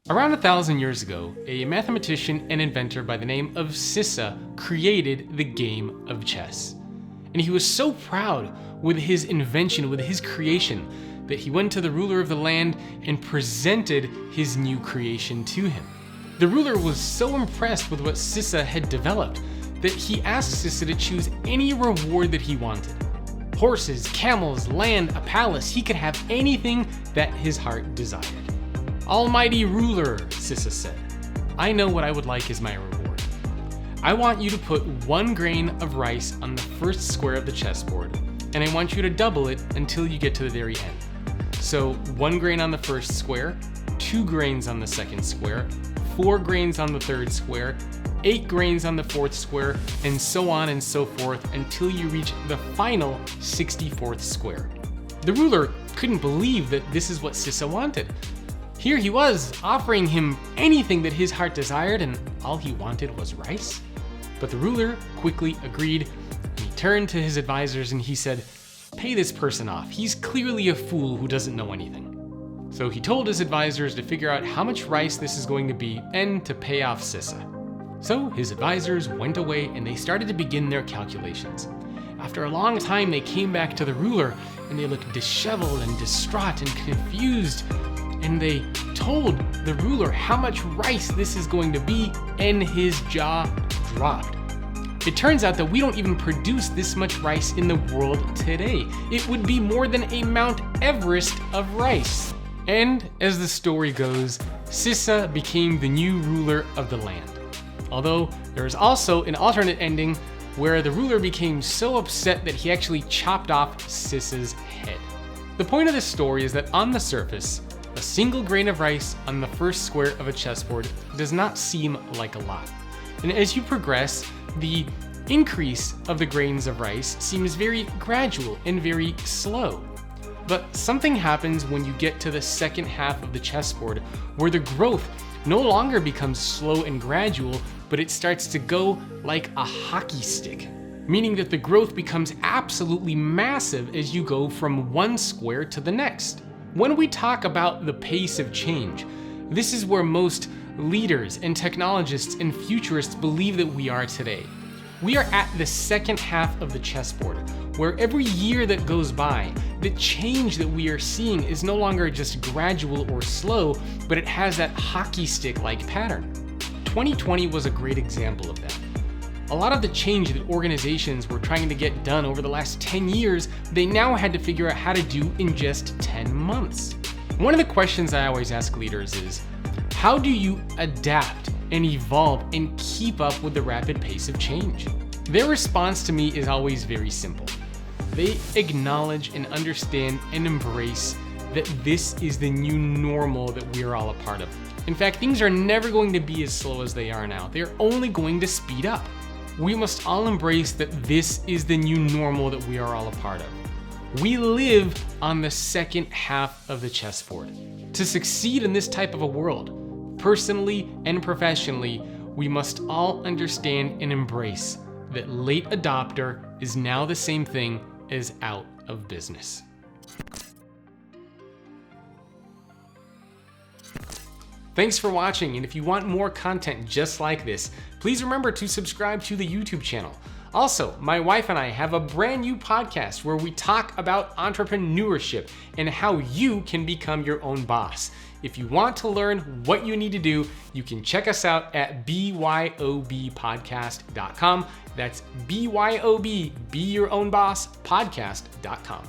Around 1,000 years ago, a mathematician and inventor by the name of Sissa created the game of chess. And he was so proud with his invention, with his creation, that he went to the ruler of the land and presented his new creation to him. The ruler was so impressed with what Sissa had developed that he asked Sissa to choose any reward that he wanted. Horses, camels, land, a palace, he could have anything that his heart desired. "Almighty ruler," Sissa said, "I know what I would like as my reward. I want you to put 1 grain of rice on the first square of the chessboard, and I want you to double it until you get to the very end. So 1 grain on the first square, 2 grains on the second square, 4 grains on the third square, 8 grains on the fourth square, and so on and so forth until you reach the final 64th square." The ruler couldn't believe that this is what Sissa wanted. Here he was, offering him anything that his heart desired, and all he wanted was rice. But the ruler quickly agreed. He turned to his advisors and he said, "Pay this person off. He's clearly a fool who doesn't know anything." So he told his advisors to figure out how much rice this is going to be and to pay off Sissa. So his advisors went away and they started to begin their calculations. After a long time, they came back to the ruler and they looked disheveled and distraught and confused. And they told the ruler how much rice this is going to be, and his jaw dropped. It turns out that we don't even produce this much rice in the world today. It would be more than a Mount Everest of rice. And as the story goes, Sissa became the new ruler of the land. Although there is also an alternate ending where the ruler became so upset that he actually chopped off Sissa's head. The point of this story is that on the surface, a single grain of rice on the first square of a chessboard does not seem like a lot. And as you progress, the increase of the grains of rice seems very gradual and very slow. But something happens when you get to the second half of the chessboard where the growth no longer becomes slow and gradual, but it starts to go like a hockey stick, meaning that the growth becomes absolutely massive as you go from one square to the next. When we talk about the pace of change, this is where most leaders and technologists and futurists believe that we are today. We are at the second half of the chessboard, where every year that goes by, the change that we are seeing is no longer just gradual or slow, but it has that hockey stick-like pattern. 2020 was a great example of that. A lot of the change that organizations were trying to get done over the last 10 years, they now had to figure out how to do in just 10 months. One of the questions I always ask leaders is, how do you adapt and evolve and keep up with the rapid pace of change? Their response to me is always very simple. They acknowledge and understand and embrace that this is the new normal that we are all a part of. In fact, things are never going to be as slow as they are now. They're only going to speed up. We must all embrace that this is the new normal that we are all a part of. We live on the second half of the chessboard. To succeed in this type of a world, personally and professionally, we must all understand and embrace that late adopter is now the same thing as out of business. Thanks for watching, and if you want more content just like this, please remember to subscribe to the YouTube channel. Also, my wife and I have a brand new podcast where we talk about entrepreneurship and how you can become your own boss. If you want to learn what you need to do, you can check us out at byobpodcast.com. That's BYOB, Be Your Own Boss, podcast.com.